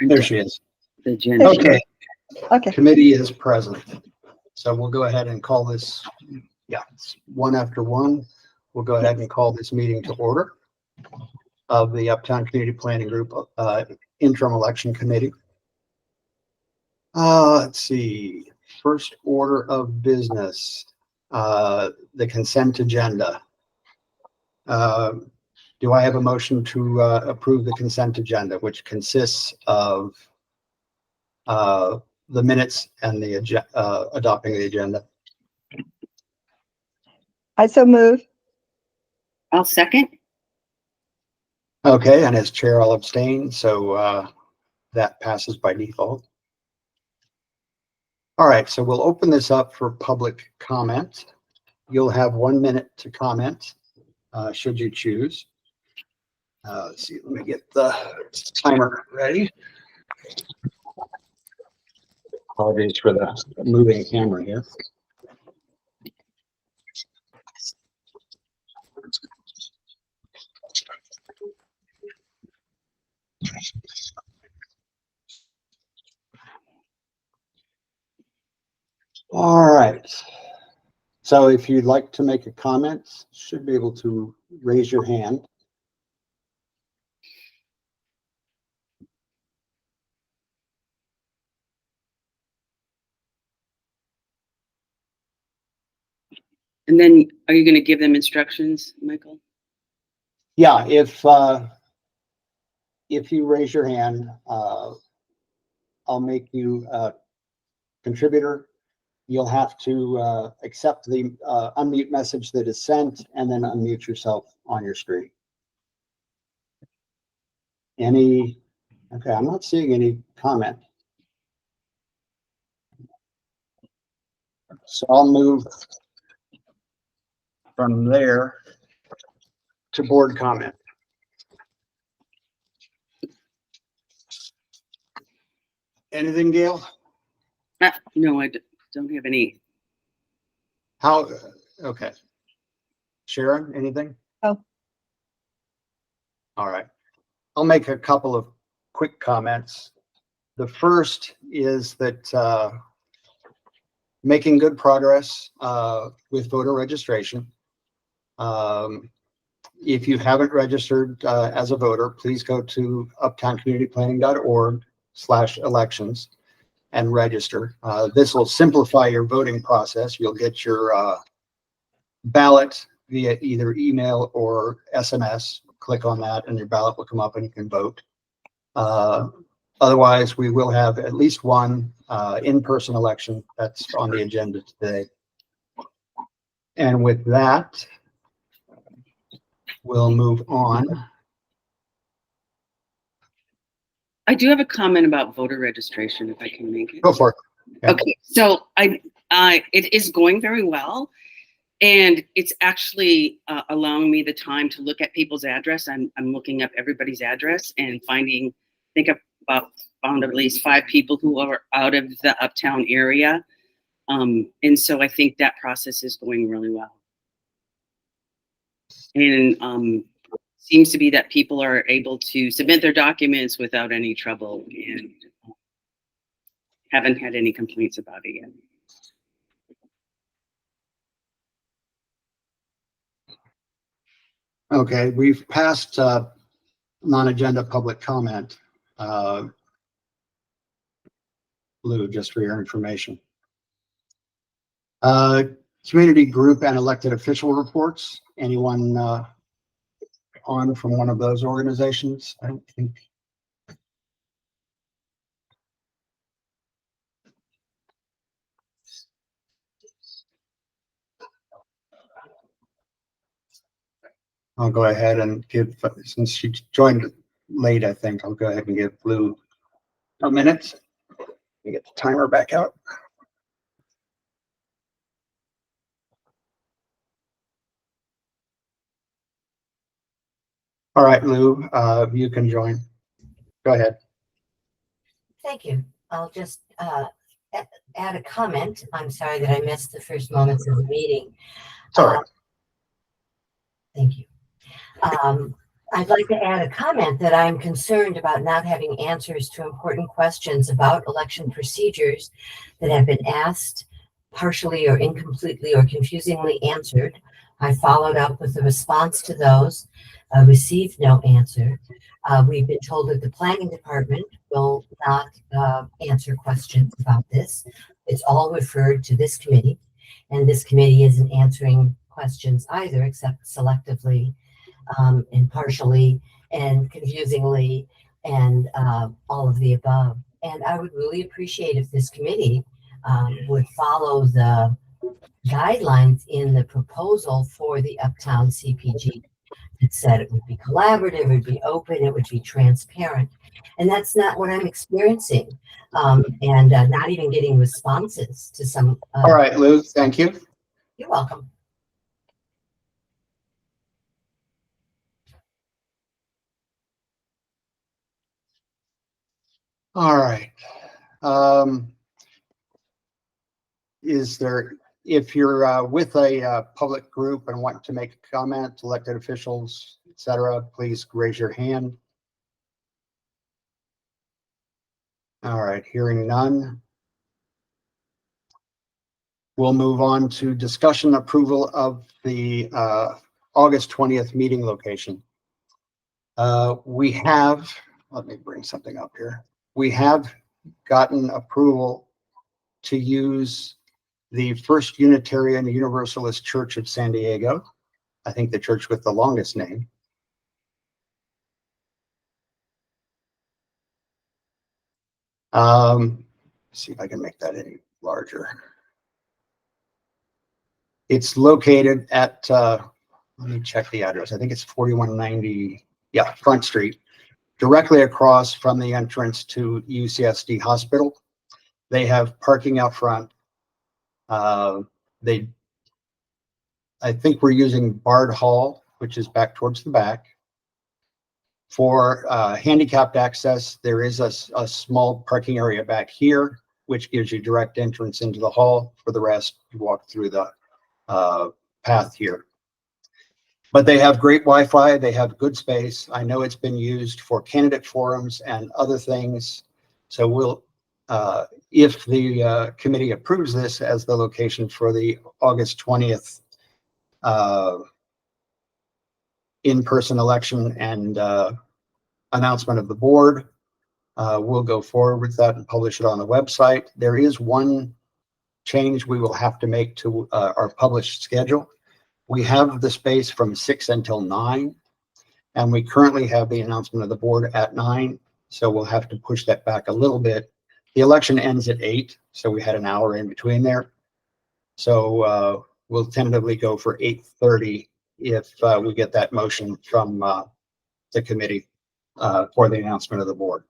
There she is. The agenda. Okay, Okay. committee is present. So we'll go ahead and call this, it's one after one. We'll go ahead and call this meeting to order of the Uptown Community Planning Group Interim Election Committee. Let's see, first order of business, the consent agenda. Do I have a motion to approve the consent agenda, which consists of the minutes and the adopting the agenda? I so move. I'll second. Okay, and as chair, I'll abstain, so that passes by default. All right, so we'll open this up for public comment. You'll have 1 minute to comment, should you choose. Let's see, let me get the timer ready. Apologies for the moving camera here. All right. So if you'd like to make a comment, should be able to raise your hand. And then are you going to give them instructions, Michael? Yeah, if you raise your hand, I'll make you a contributor. You'll have to accept the unmute message that is sent and then unmute yourself on your screen. Okay, I'm not seeing any comment. So I'll move from there to board comment. Anything, Gail? No, I don't have any. Okay. Sharon, anything? Oh. All right. I'll make a couple of quick comments. The first is that making good progress with voter registration. If you haven't registered as a voter, please go to uptowncommunityplanning.org/elections and register. This will simplify your voting process. You'll get your ballot via either email or SMS. Click on that and your ballot will come up and you can vote. Otherwise, we will have at least one in-person election that's on the agenda today. And with that, we'll move on. I do have a comment about voter registration, if I can make it. Go for it. Yeah. Okay, so it is going very well, and it's actually allowing me the time to look at people's address. I'm looking up everybody's address and found at least 5 people who are out of the Uptown area, and so I think that process is going really well. And seems to be that people are able to submit their documents without any trouble, and haven't had any complaints about it yet. Okay, we've passed non-agenda public comment. Lou, just for your information. Community group and elected official reports. Anyone on from one of those organizations? I don't think. I'll go ahead and give, since she joined late, I think I'll go ahead and give Lou a minute. Let me get the timer back out. All right, Lou, you can join. Go ahead. Thank you. I'll just add a comment. I'm sorry that I missed the first moments of the meeting. Sorry. Thank you. I'd like to add a comment that I'm concerned about not having answers to important questions about election procedures that have been asked, partially or incompletely or confusingly answered. I followed up with a response to those, received no answer. We've been told that the planning department will not answer questions about this. It's all referred to this committee, and this committee isn't answering questions either, except selectively and partially and confusingly and all of the above. And I would really appreciate if this committee would follow the guidelines in the proposal for the Uptown CPG. It said it would be collaborative, it would be open, it would be transparent. And that's not what I'm experiencing. And not even getting responses to some. All right, Lou, thank you. You're welcome. All right. Is there, if you're with a public group and want to make a comment, elected officials, etc., please raise your hand. All right, hearing none. We'll move on to discussion approval of the August 20th meeting location. We have, let me bring something up here. We have gotten approval to use the First Unitarian Universalist Church of San Diego. I think the church with the longest name. See if I can make that any larger. It's located at, let me check the address. I think it's 4190, yeah, Front Street, directly across from the entrance to UCSD Hospital. They have parking out front. I think we're using Bard Hall, which is back towards the back. For handicapped access, there is a small parking area back here, which gives you direct entrance into the hall. For the rest, you walk through the path here. But they have great Wi-Fi. They have good space. I know it's been used for candidate forums and other things. So we'll, if the committee approves this as the location for the August 20th in-person election and announcement of the board, we'll go forward with that and publish it on the website. There is one change we will have to make to our published schedule. We have the space from 6 until 9, and we currently have the announcement of the board at 9, so we'll have to push that back a little bit. The election ends at 8, so we had an hour in between there. So we'll tentatively go for 8:30 if we get that motion from the committee for the announcement of the board.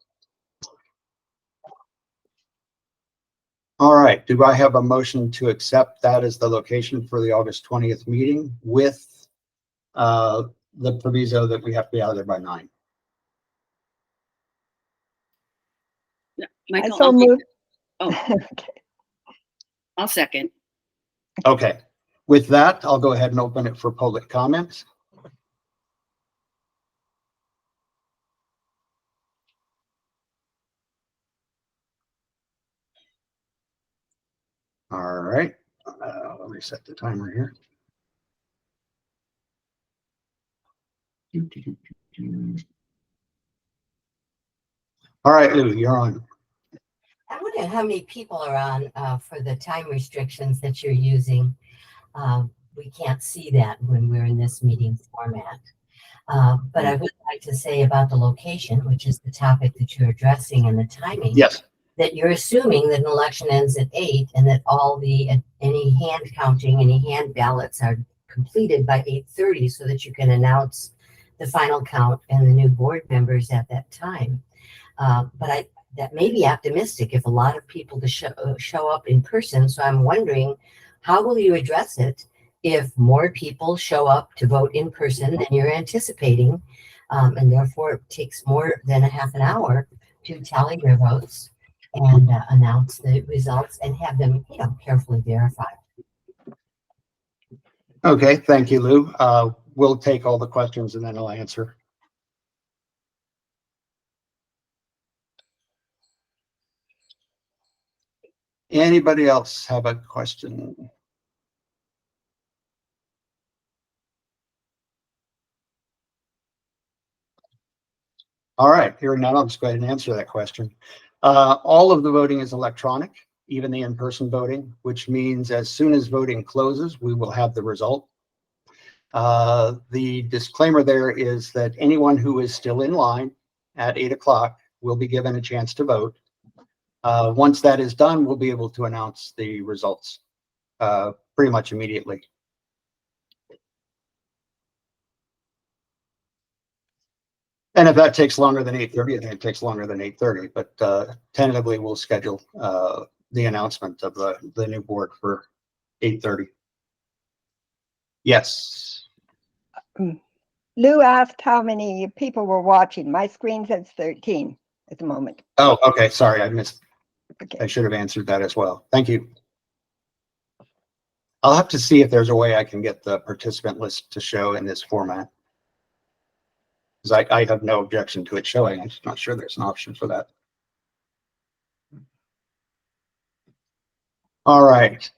All right, do I have a motion to accept that as the location for the August 20th meeting with the proviso that we have to be out there by 9? Yeah, I Michael, so move. Oh, Okay. I'll second. Okay, with that, I'll go ahead and open it for public comments. All right, let me set the timer here. All right, Lou, you're on. I wonder how many people are on for the time restrictions that you're using. We can't see that when we're in this meeting format. But I would like to say about the location, which is the topic that you're addressing, and the timing. Yes. That you're assuming that an election ends at 8 and that all the any hand counting, any hand ballots are completed by 8:30 so that you can announce the final count and the new board members at that time. But that may be optimistic if a lot of people to show up in person. So I'm wondering, how will you address it if more people show up to vote in person than you're anticipating, and therefore it takes more than a half an hour to tally your votes and announce the results and have them, carefully verified. Okay, thank you, Lou. We'll take all the questions and then I'll answer. Anybody else have a question? All right, hearing none, I'll just go ahead and answer that question. All of the voting is electronic, even the in-person voting, which means as soon as voting closes, we will have the result. The disclaimer there is that anyone who is still in line at 8 o'clock will be given a chance to vote. Once that is done, we'll be able to announce the results pretty much immediately. And if that takes longer than 8:30, I think it takes longer than 8:30, but tentatively we'll schedule the announcement of the new board for 8:30. Yes. Lou asked how many people were watching. My screen says 13 at the moment. Oh, okay. Sorry, I missed. I Okay. should have answered that as well. Thank you. I'll have to see if there's a way I can get the participant list to show in this format. Because I have no objection to it showing. I'm just not sure there's an option for that. All right.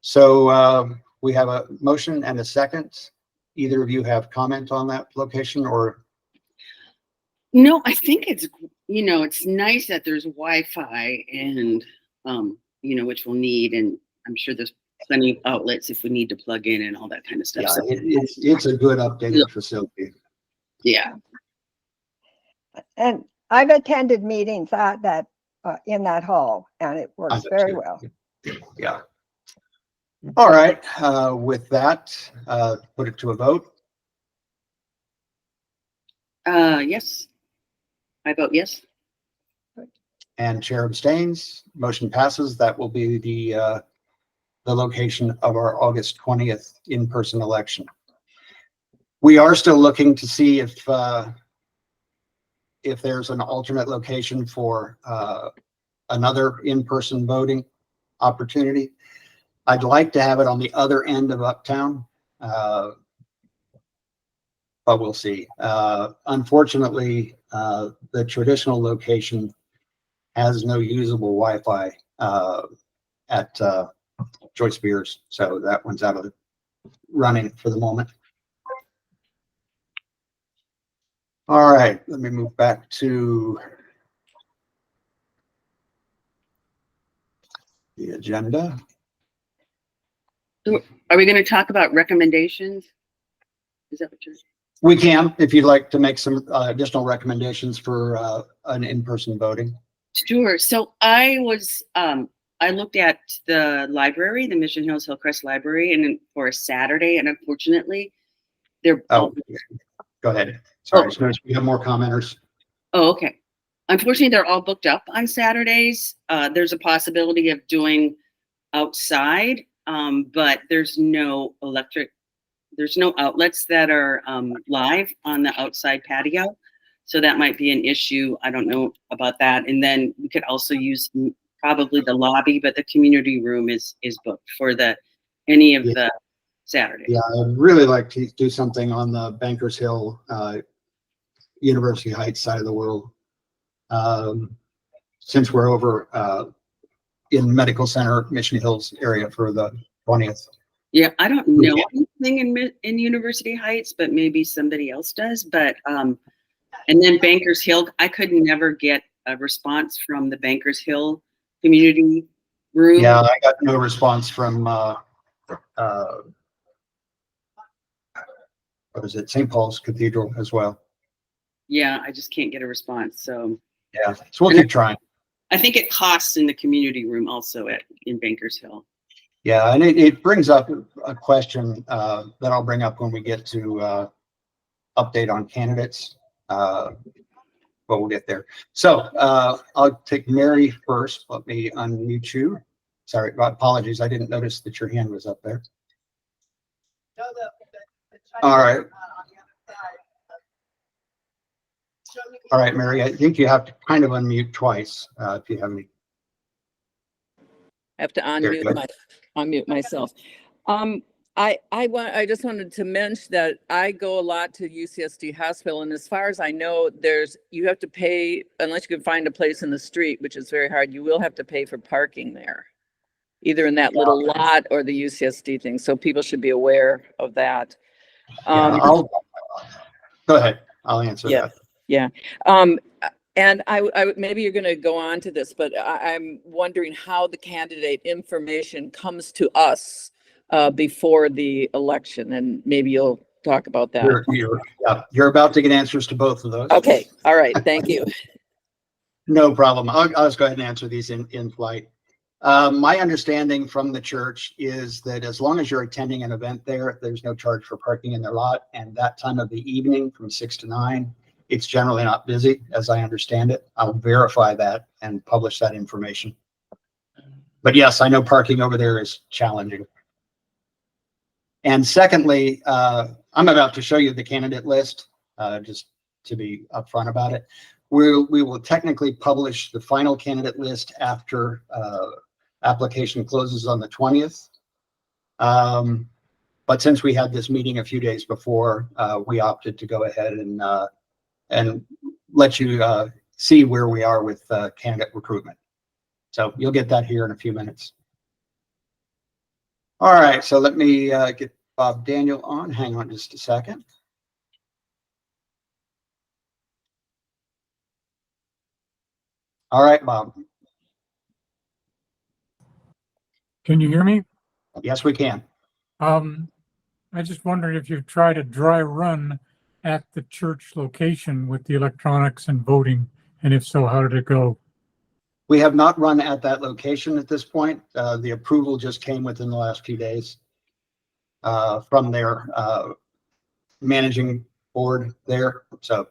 So we have a motion and a second. Either of you have comment on that location or? No, I think it's, it's nice that there's Wi-Fi and, which we'll need. And I'm sure there's plenty of outlets if we need to plug in and all that kind of stuff. Yeah, So, it's a good updated facility. yeah. And I've attended meetings at that in that hall, and it works very too. well. Yeah. All right. With that, put it to a vote. Yes. I vote yes. And chair abstains. Motion passes. That will be the location of our August 20th in-person election. We are still looking to see if there's an alternate location for another in-person voting opportunity. I'd like to have it on the other end of Uptown, but we'll see. Unfortunately, the traditional location has no usable Wi-Fi at Joyce Beers, so that one's out of the running for the moment. All right, let me move back to the agenda. Are we going to talk about recommendations? Is that what you're saying? We can, if you'd like to make some additional recommendations for an in-person voting. Sure. So I looked at the library, the Mission Hills Hillcrest Library, and for a Saturday, and unfortunately, they're Oh, go ahead. Sorry, just noticed we have more commenters. Oh, okay. Unfortunately, they're all booked up on Saturdays. There's a possibility of doing outside, but there's no outlets that are live on the outside patio. So that might be an issue. I don't know about that. And then we could also use probably the lobby, but the community room is booked for any of the Saturdays. Yeah, I'd really like to do something on the Bankers Hill, University Heights side of the world. Since we're over in Medical Center, Mission Hills area for the 20th. Yeah, I don't know anything in University Heights, but maybe somebody else does. But and then Bankers Hill, I could never get a response from the Bankers Hill community room. Yeah, I got no response from what is it, St. Paul's Cathedral as well. Yeah, I just can't get a response. So yeah, so we'll keep trying. I think it costs in the community room also in Bankers Hill. Yeah, and it brings up a question that I'll bring up when we get to update on candidates, but we'll get there. So I'll take Mary first. Let me unmute you. Sorry, apologies. I didn't notice that your hand was up there. All right. All right, Mary, I think you have to kind of unmute twice if you have any. I have to unmute myself. I just wanted to mention that I go a lot to UCSD Hospital, and as far as I know, you have to pay unless you can find a place in the street, which is very hard. You will have to pay for parking there, either in that little lot or the UCSD thing. So people should be aware of that. Yeah, go ahead. I'll answer Yeah. that. Yeah. And maybe you're going to go on to this, but I'm wondering how the candidate information comes to us before the election, and maybe you'll talk about that. You're about to get answers to both of those. Okay. All right. Thank you. No problem. I'll just go ahead and answer these in flight. My understanding from the church is that as long as you're attending an event there, there's no charge for parking in their lot. And that time of the evening from 6 to 9, it's generally not busy, as I understand it. I'll verify that and publish that information. But yes, I know parking over there is challenging. And secondly, I'm about to show you the candidate list, just to be upfront about it. We will technically publish the final candidate list after application closes on the 20th. But since we had this meeting a few days before, we opted to go ahead and let you see where we are with candidate recruitment. So you'll get that here in a few minutes. All right, so let me get Bob Daniel on. Hang on just a second. All right, Bob. Can you hear me? Yes, we can. I just wondered if you've tried a dry run at the church location with the electronics and voting, and if so, how did it go? We have not run at that location at this point. The approval just came within the last few days from their managing board there. So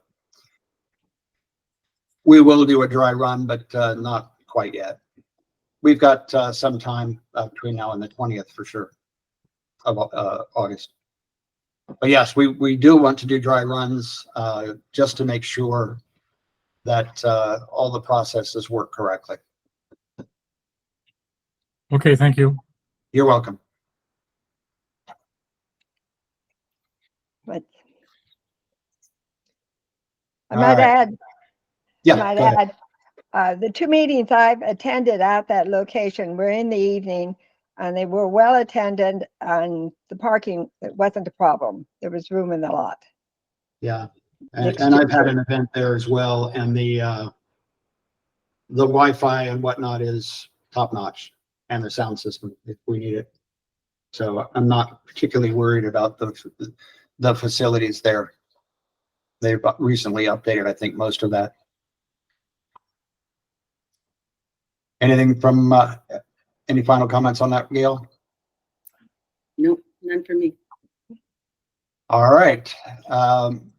we will do a dry run, but not quite yet. We've got some time between now and the 20th for sure of August. But yes, we do want to do dry runs just to make sure that all the processes work correctly. Okay, thank you. You're welcome. But I All might right. add, Yeah, I might go ahead. add, the 2 meetings I've attended at that location were in the evening, and they were well attended, and the parking, it wasn't a problem. There was room in the lot. Yeah, Next and to I've had the- an event there as well, and the Wi-Fi and whatnot is top notch, and the sound system if we need it. So I'm not particularly worried about the facilities there. They've recently updated, I think, most of that. Anything from any final comments on that, Gail? Nope, none for me. All right.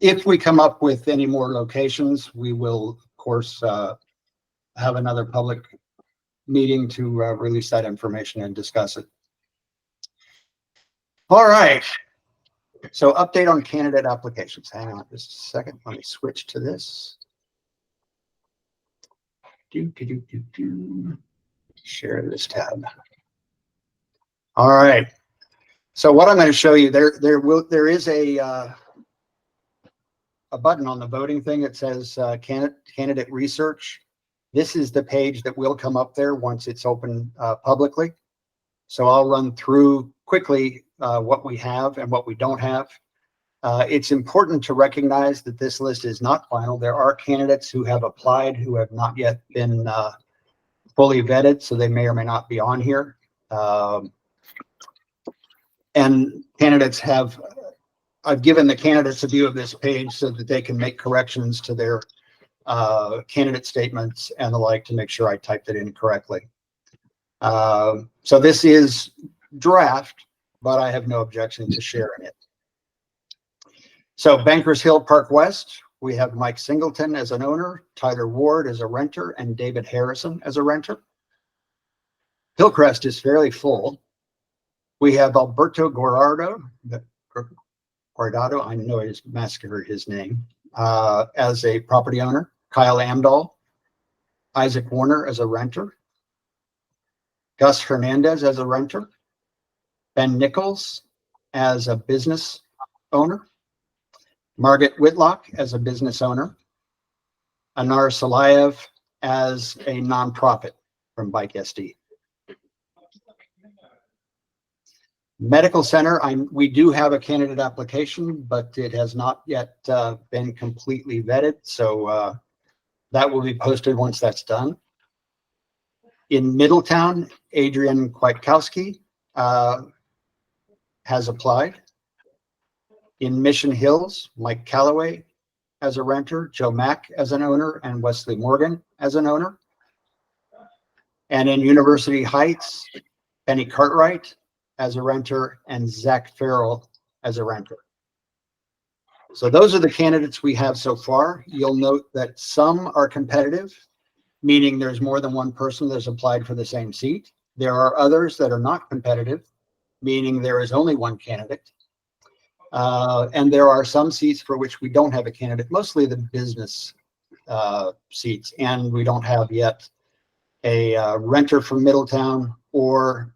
If we come up with any more locations, we will, of course, have another public meeting to release that information and discuss it. All right. So update on candidate applications. Hang on just a second. Let me switch to this. Share this tab. All right. So what I'm going to show you there is a button on the voting thing that says candidate research. This is the page that will come up there once it's open publicly. So I'll run through quickly what we have and what we don't have. It's important to recognize that this list is not final. There are candidates who have applied who have not yet been fully vetted, so they may or may not be on here. And candidates have, I've given the candidates a view of this page so that they can make corrections to their candidate statements and the like to make sure I typed it in correctly. So this is draft, but I have no objection to sharing it. So Bankers Hill Park West, we have Mike Singleton as an owner, Tyler Ward as a renter, and David Harrison as a renter. Hillcrest is fairly full. We have Alberto Guardado, I know I just massacred his name, as a property owner, Kyle Amdahl, Isaac Warner as a renter, Gus Hernandez as a renter, Ben Nichols, as a business owner, Margaret Whitlock as a business owner, Anar Salayev as a nonprofit from Bike SD. Medical Center, we do have a candidate application, but it has not yet been completely vetted. So that will be posted once that's done. In Middletown, Adrian Kwiatkowski has applied. In Mission Hills, Mike Calloway as a renter, Joe Mack as an owner, and Wesley Morgan as an owner. And in University Heights, Benny Cartwright as a renter and Zach Farrell as a renter. So those are the candidates we have so far. You'll note that some are competitive, meaning there's more than one person that's applied for the same seat. There are others that are not competitive, meaning there is only one candidate. And there are some seats for which we don't have a candidate, mostly the business seats. And we don't have yet a renter from Middletown or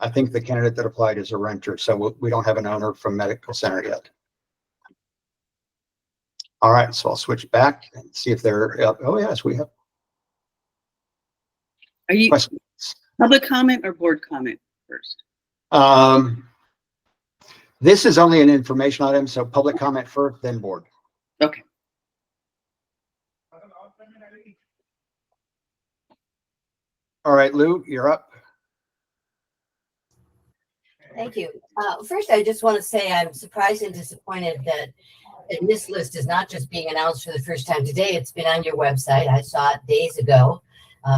I think the candidate that applied is a renter. So we don't have an owner from Medical Center yet. All right, so I'll switch back and see if they're up. Oh, yes, we have Are you questions. public comment or board comment first? This is only an information item, so public comment first, then board. Okay. All right, Lou, you're up. Thank you. First, I just want to say I'm surprised and disappointed that this list is not just being announced for the first time today. It's been on your website. I saw it days ago.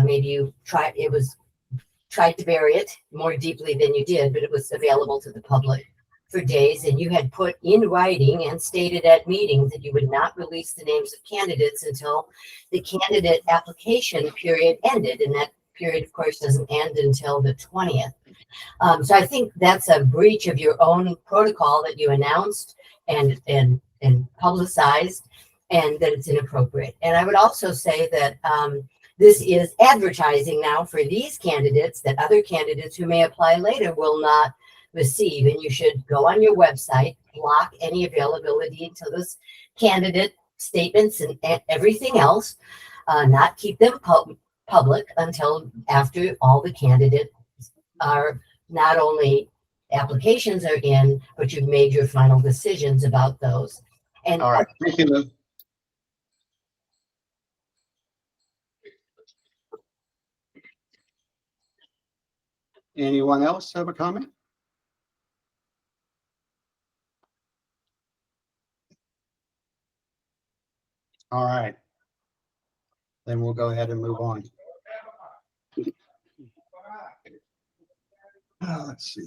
Maybe you tried to bury it more deeply than you did, but it was available to the public for days. And you had put in writing and stated at meetings that you would not release the names of candidates until the candidate application period ended. And that period, of course, doesn't end until the 20th. So I think that's a breach of your own protocol that you announced and publicized, and that it's inappropriate. And I would also say that this is advertising now for these candidates that other candidates who may apply later will not receive. And you should go on your website, block any availability until those candidate statements and everything else, not keep them public until after all the candidates are not only applications are in, but you've made your final decisions about those. And All right, thank you, Lou. Anyone else have a comment? All right. Then we'll go ahead and move on. Let's see.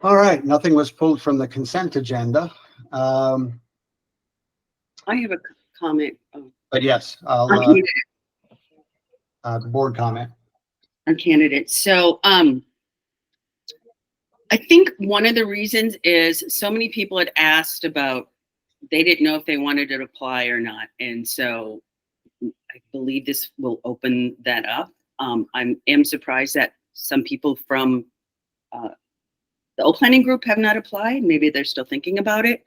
All right, nothing was pulled from the consent agenda. I have a comment. But yes, I'll board comment. On candidates. So I think one of the reasons is so many people had asked about, they didn't know if they wanted to apply or not. And so I believe this will open that up. I am surprised that some people from the old planning group have not applied. Maybe they're still thinking about it.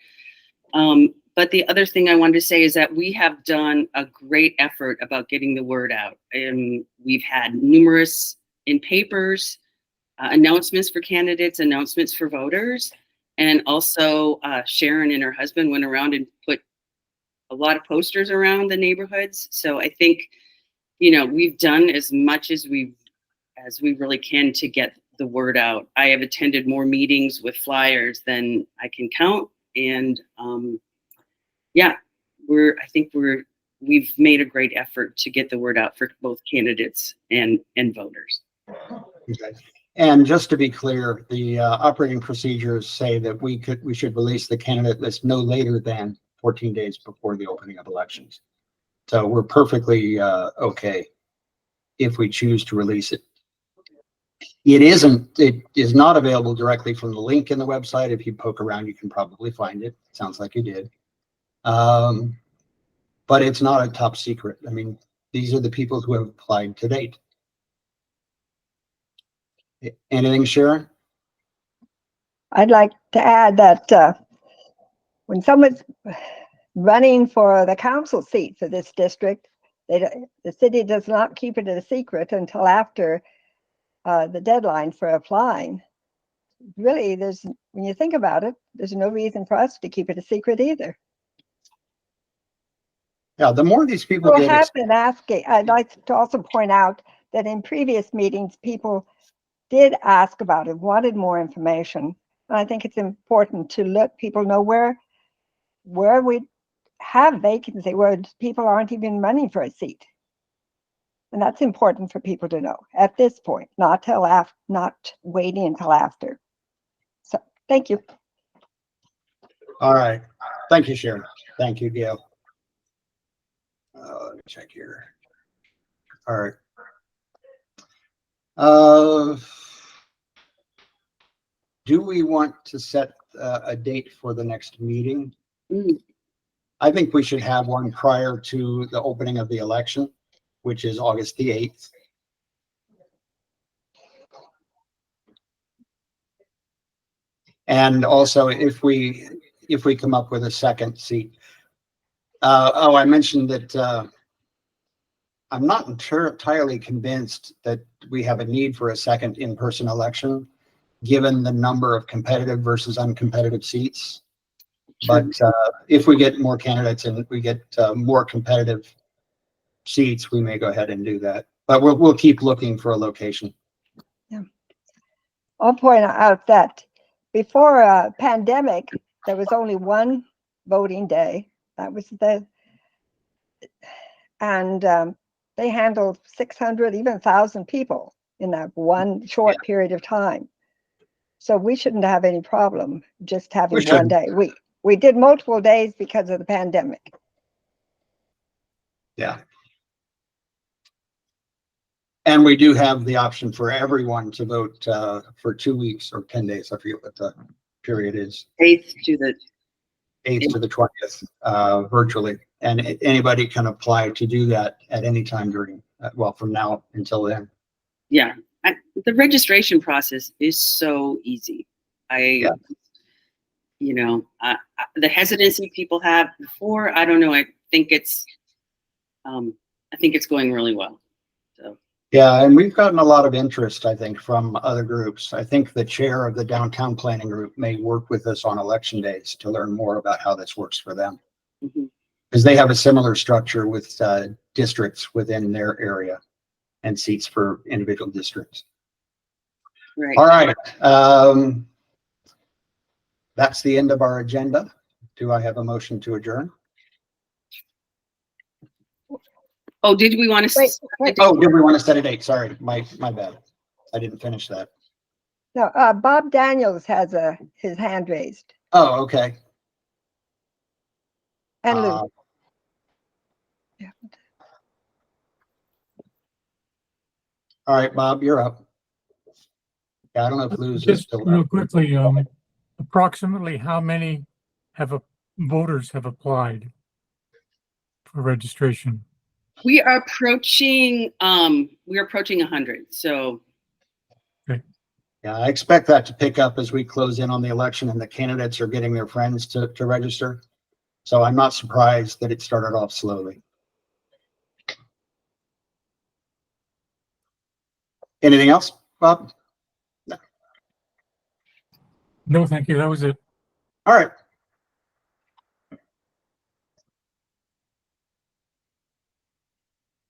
But the other thing I wanted to say is that we have done a great effort about getting the word out. And we've had numerous in papers, announcements for candidates, announcements for voters. And also Sharon and her husband went around and put a lot of posters around the neighborhoods. So I think, we've done as much as we really can to get the word out. I have attended more meetings with flyers than I can count. And we've made a great effort to get the word out for both candidates and voters. Okay. And just to be clear, the operating procedures say that we should release the candidate list no later than 14 days before the opening of elections. So we're perfectly okay if we choose to release it. It is not available directly from the link in the website. If you poke around, you can probably find it. Sounds like you did. But it's not a top secret. I mean, these are the people who have applied to date. Anything, Sharon? I'd like to add that when someone's running for the council seat for this district, the city does not keep it a secret until after the deadline for applying. Really, when you think about it, there's no reason for us to keep it a secret either. Yeah, the more these people People get, have been asking. I'd like to also point out that in previous meetings, people did ask about it, wanted more information. And I think it's important to let people know where we have vacancy, where people aren't even running for a seat. And that's important for people to know at this point, not waiting until after. So thank you. all right. Thank you, Sharon. Thank you, Gail. Let me check here. All right. Do we want to set a date for the next meeting? I think we should have one prior to the opening of the election, which is August the 8th. And also, if we come up with a second seat. I mentioned that I'm not entirely convinced that we have a need for a second in-person election, given the number of competitive versus uncompetitive seats. But if we get more candidates and we get more competitive seats, we may go ahead and do that. But we'll keep looking for a location. Yeah. I'll point out that before a pandemic, there was only one voting day. That was they handled 600, even 1,000 people in that one short period of time. So we shouldn't have any problem just having one day. We did multiple days because of the pandemic. Yeah. And we do have the option for everyone to vote for 2 weeks or 10 days. I forget what the period is. 8th to the 20th, virtually. And anybody can apply to do that at any time during, from now until then. Yeah, the registration process is so easy. The hesitancy people have before, I don't know. I think it's going really well. So. Yeah, and we've gotten a lot of interest, I think, from other groups. I think the chair of the downtown planning group may work with us on election days to learn more about how this works for them. Because they have a similar structure with districts within their area and seats for individual districts. Right. All right. That's the end of our agenda. Do I have a motion to adjourn? Oh, did we want to? Wait. Oh, did we want to set a date? Sorry, my bad. I didn't finish that. No, Bob Daniels has his hand raised. Oh, okay. And Lou. Yeah. All right, Bob, you're up. Yeah, I don't know if Lou's Just still real up. quickly, approximately how many voters have applied for registration? We are approaching 100. So. Yeah, I expect that to pick up as we close in on the election and the candidates are getting their friends to register. So I'm not surprised that it started off slowly. Anything else, Bob? No. No, thank you. That was it. All right.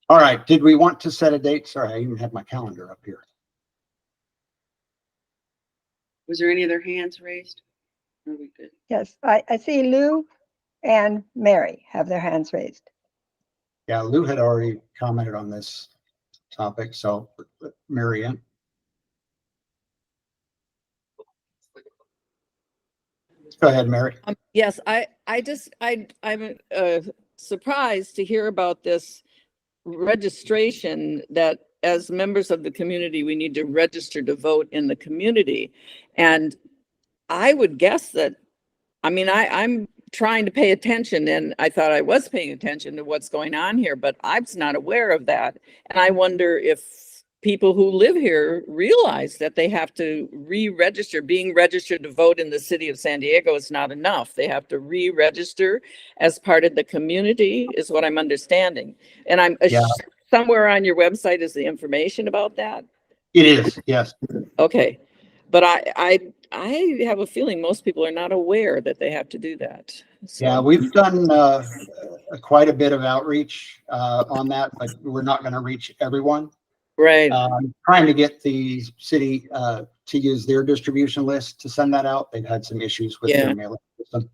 All right. Did we want to set a date? Sorry, I even have my calendar up here. Was there any other hands raised? Are we good? Yes, I see Lou and Mary have their hands raised. Yeah, Lou had already commented on this topic, so Mary Ann. Go ahead, Mary. Yes, I'm surprised to hear about this registration, that as members of the community, we need to register to vote in the community. And I would guess that, I'm trying to pay attention, and I thought I was paying attention to what's going on here, but I was not aware of that. And I wonder if people who live here realize that they have to re-register. Being registered to vote in the city of San Diego is not enough. They have to re-register as part of the community, is what I'm understanding. And I'm Yeah. somewhere on your website is the information about that. It is, yes. Okay, but I have a feeling most people are not aware that they have to do that. So, Yeah, we've done quite a bit of outreach on that, but we're not going to reach everyone. right. Trying to get the city to use their distribution list to send that out. They've had some issues with Yeah. their mailing system.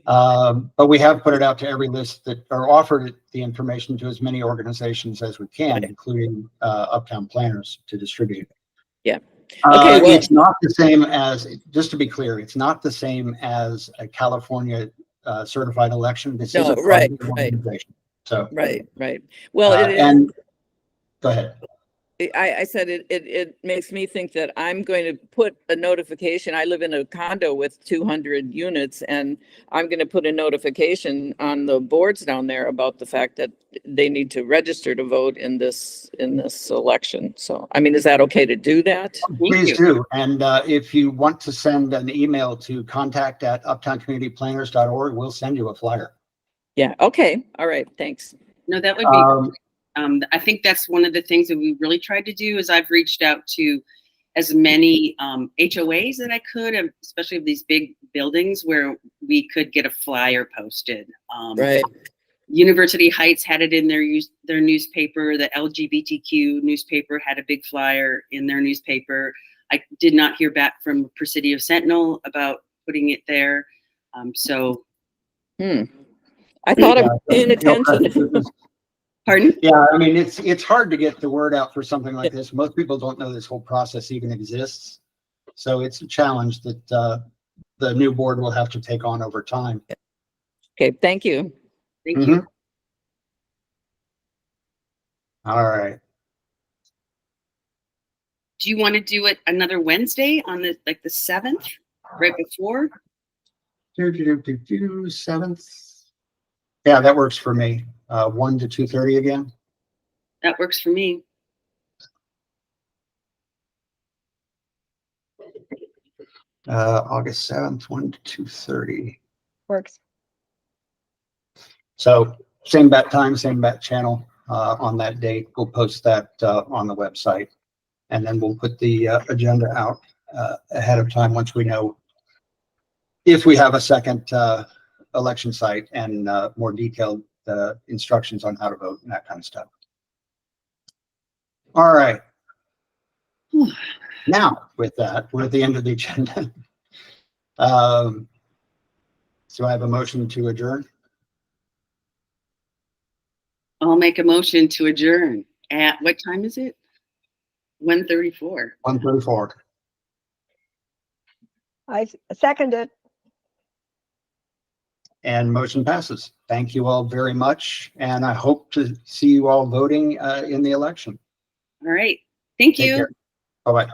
But we have put it out to every list that, or offered the information to as many organizations as we can, Right. including uptown planners to distribute. Yeah. Okay, well- It's not the same as, just to be clear, it's not the same as a California certified election. This is No, a right, private right. organization. So, Right. Well, it is. and go ahead. I said it makes me think that I'm going to put a notification. I live in a condo with 200 units, and I'm going to put a notification on the boards down there about the fact that they need to register to vote in this election. So, I mean, is that okay to do that? Please do. And if you want to send an email to contact@uptowncommunityplanners.org, we'll send you a flyer. Yeah. Okay. All right. Thanks. No, that would be, I think that's one of the things that we really tried to do is I've reached out to as many HOAs that I could, especially of these big buildings where we could get a flyer posted. Right. University Heights had it in their newspaper. The LGBTQ newspaper had a big flyer in their newspaper. I did not hear back from Presidio Sentinel about putting it there. So. I thought I was paying attention. Pardon? Yeah, I mean, it's hard to get the word out for something like this. Most people don't know this whole process even exists. So it's a challenge that the new board will have to take on over time. Okay, thank you. Thank you. All right. Do you want to do it another Wednesday on the 7th, right before? 7th. Yeah, that works for me. 1 to 2:30 again. That works for me. August 7th, 1 to 2:30. Works. So same bat time, same bat channel on that date. We'll post that on the website, and then we'll put the agenda out ahead of time once we know if we have a second election site and more detailed instructions on how to vote and that kind of stuff. All right. Now, with that, we're at the end of the agenda. So I have a motion to adjourn. I'll make a motion to adjourn at, what time is it? 1:34. 1:34. I second it. And motion passes. Thank you all very much. And I hope to see you all voting in the election. All right. Thank Take you. care. Bye-bye.